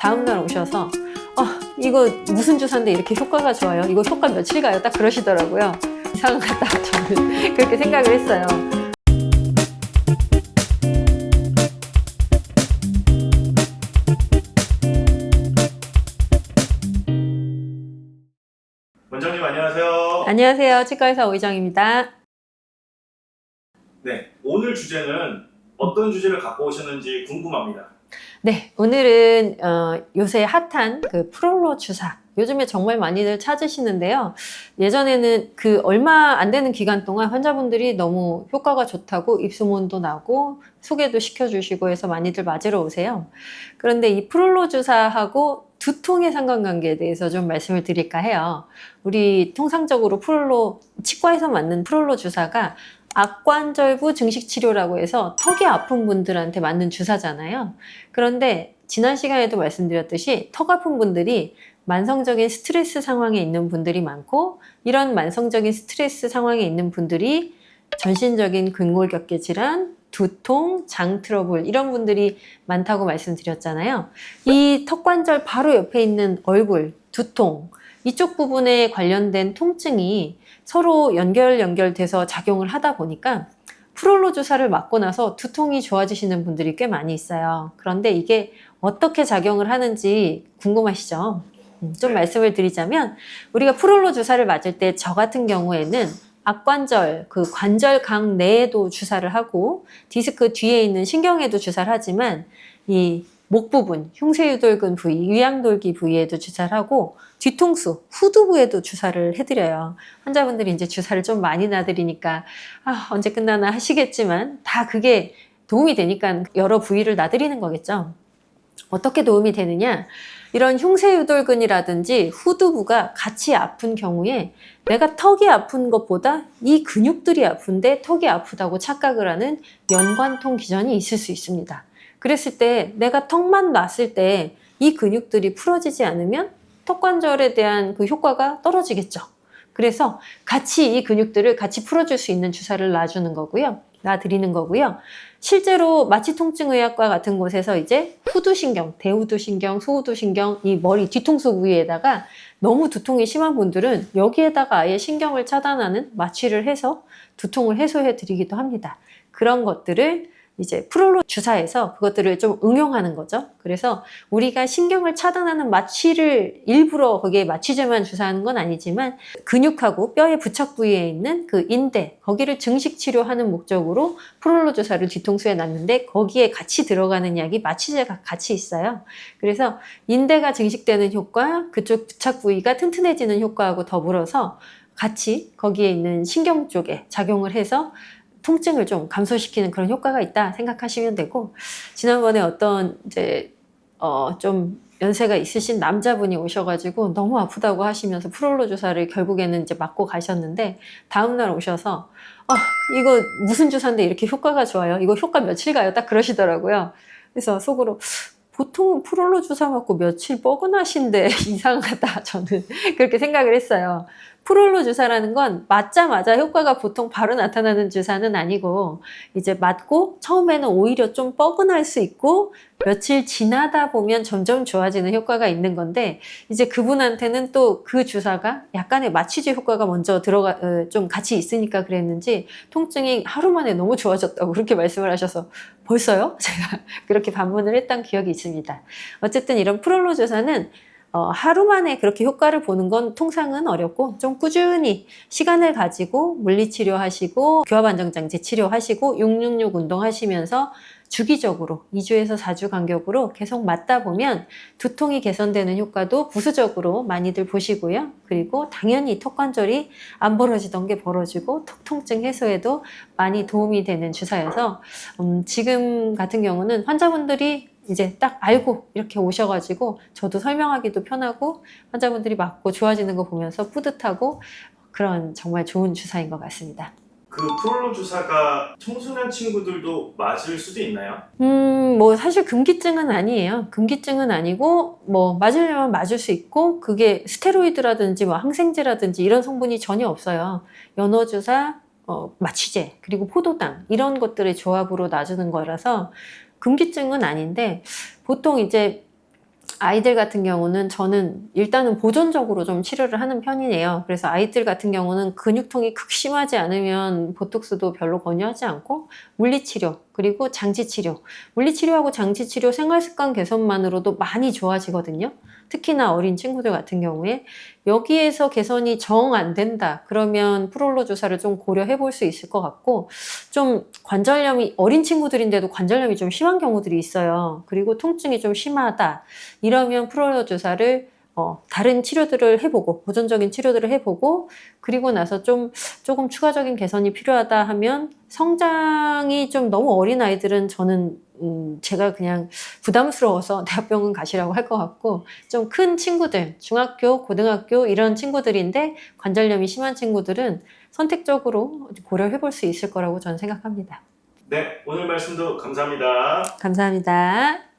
다음날 오셔서 이거 무슨 주사인데 이렇게 효과가 좋아요? 이거 효과 며칠 가요? 딱 그러시더라고요. 이상하다. 저는 그렇게 생각을 했어요. 원장님 안녕하세요. 안녕하세요. 치과의사 오희정입니다. 네, 오늘 주제는 어떤 주제를 갖고 오셨는지 궁금합니다. 네, 오늘은 요새 핫한 그 프롤로 주사. 요즘에 정말 많이들 찾으시는데요. 예전에는 그 얼마 안 되는 기간 동안 환자분들이 너무 효과가 좋다고 입소문도 나고 소개도 시켜주시고 해서 많이들 맞으러 오세요. 그런데 이 프롤로 주사하고 두통의 상관관계에 대해서 좀 말씀을 드릴까 해요. 우리 통상적으로 치과에서 맞는 프롤로 주사가 악관절부 증식치료라고 해서 턱이 아픈 분들한테 맞는 주사잖아요. 그런데 지난 시간에도 말씀드렸듯이 턱 아픈 분들이 만성적인 스트레스 상황에 있는 분들이 많고, 이런 만성적인 스트레스 상황에 있는 분들이 전신적인 근골격계 질환, 두통, 장 트러블 이런 분들이 많다고 말씀드렸잖아요. 이 턱관절 바로 옆에 있는 얼굴, 두통, 이쪽 부분에 관련된 통증이 서로 연결돼서 작용을 하다 보니까 프롤로 주사를 맞고 나서 두통이 좋아지시는 분들이 꽤 많이 있어요. 그런데 이게 어떻게 작용을 하는지 궁금하시죠? 좀 말씀을 드리자면, 우리가 프롤로 주사를 맞을 때 저 같은 경우에는 악관절, 그 관절강 내에도 주사를 하고 디스크 뒤에 있는 신경에도 주사를 하지만 이 목 부분, 흉쇄유돌근 부위, 위양돌기 부위에도 주사를 하고 뒤통수, 후두부에도 주사를 해드려요. 환자분들이 이제 주사를 좀 많이 놔드리니까 언제 끝나나 하시겠지만 다 그게 도움이 되니까 여러 부위를 놔드리는 거겠죠. 어떻게 도움이 되느냐? 이런 흉쇄유돌근이라든지 후두부가 같이 아픈 경우에 내가 턱이 아픈 것보다 이 근육들이 아픈데 턱이 아프다고 착각을 하는 연관통 기전이 있을 수 있습니다. 그랬을 때 내가 턱만 놨을 때 이 근육들이 풀어지지 않으면 턱관절에 대한 그 효과가 떨어지겠죠. 그래서 같이 이 근육들을 같이 풀어줄 수 있는 주사를 놔드리는 거고요. 실제로 마취통증의학과 같은 곳에서 이제 후두신경, 대후두신경, 소후두신경, 이 머리 뒤통수 부위에다가 너무 두통이 심한 분들은 여기에다가 아예 신경을 차단하는 마취를 해서 두통을 해소해 드리기도 합니다. 그런 것들을 이제 프롤로 주사에서 그것들을 좀 응용하는 거죠. 그래서 우리가 신경을 차단하는 마취를 일부러 거기에 마취제만 주사하는 건 아니지만 근육하고 뼈의 부착 부위에 있는 그 인대, 거기를 증식 치료하는 목적으로 프롤로 주사를 뒤통수에 놨는데 거기에 같이 들어가는 약이 마취제가 같이 있어요. 그래서 인대가 증식되는 효과, 그쪽 부착 부위가 튼튼해지는 효과하고 더불어서 같이 거기에 있는 신경 쪽에 작용을 해서 통증을 좀 감소시키는 그런 효과가 있다 생각하시면 되고, 지난번에 어떤 좀 연세가 있으신 남자분이 오셔가지고 너무 아프다고 하시면서 프롤로 주사를 결국에는 이제 맞고 가셨는데, 다음날 오셔서 이거 무슨 주사인데 이렇게 효과가 좋아요? 이거 효과 며칠 가요? 딱 그러시더라고요. 그래서 속으로 보통은 프롤로 주사 맞고 며칠 뻐근하신데 이상하다, 저는 그렇게 생각을 했어요. 프롤로 주사라는 건 맞자마자 효과가 보통 바로 나타나는 주사는 아니고, 이제 맞고 처음에는 오히려 좀 뻐근할 수 있고 며칠 지나다 보면 점점 좋아지는 효과가 있는 건데, 이제 그분한테는 또 그 주사가 약간의 마취제 효과가 먼저 좀 같이 있으니까 그랬는지 통증이 하루 만에 너무 좋아졌다고 그렇게 말씀을 하셔서 벌써요? 제가 그렇게 반문을 했던 기억이 있습니다. 어쨌든 이런 프롤로 주사는 하루 만에 그렇게 효과를 보는 건 통상은 어렵고, 좀 꾸준히 시간을 가지고 물리치료하시고 교합안정장치 치료하시고 666 운동하시면서 주기적으로 2주에서 4주 간격으로 계속 맞다 보면 두통이 개선되는 효과도 부수적으로 많이들 보시고요. 그리고 당연히 턱관절이 안 벌어지던 게 벌어지고 턱 통증 해소에도 많이 도움이 되는 주사여서 지금 같은 경우는 환자분들이 이제 딱 알고 이렇게 오셔가지고 저도 설명하기도 편하고 환자분들이 맞고 좋아지는 거 보면서 뿌듯하고 그런 정말 좋은 주사인 것 같습니다. 그 프롤로 주사가 청소년 친구들도 맞을 수도 있나요? 뭐 사실 금기증은 아니에요. 금기증은 아니고 뭐 맞으려면 맞을 수 있고, 그게 스테로이드라든지 뭐 항생제라든지 이런 성분이 전혀 없어요. 연어주사, 마취제, 그리고 포도당 이런 것들의 조합으로 놔주는 거라서 금기증은 아닌데, 보통 이제 아이들 같은 경우는 저는 일단은 보존적으로 좀 치료를 하는 편이에요. 그래서 아이들 같은 경우는 근육통이 극심하지 않으면 보톡스도 별로 권유하지 않고 물리치료 그리고 장치치료, 물리치료하고 장치치료 생활습관 개선만으로도 많이 좋아지거든요. 특히나 어린 친구들 같은 경우에 여기에서 개선이 정 안 된다 그러면 프롤로 주사를 좀 고려해 볼 수 있을 것 같고, 좀 관절염이 어린 친구들인데도 관절염이 좀 심한 경우들이 있어요. 그리고 통증이 좀 심하다 이러면 프롤로 주사를 다른 치료들을 해보고 보존적인 치료들을 해보고, 그리고 나서 조금 추가적인 개선이 필요하다 하면, 성장이 좀 너무 어린 아이들은 저는 제가 그냥 부담스러워서 대학병원 가시라고 할 것 같고, 좀 큰 친구들, 중학교, 고등학교 이런 친구들인데 관절염이 심한 친구들은 선택적으로 고려해 볼 수 있을 거라고 저는 생각합니다. 네, 오늘 말씀도 감사합니다. 감사합니다.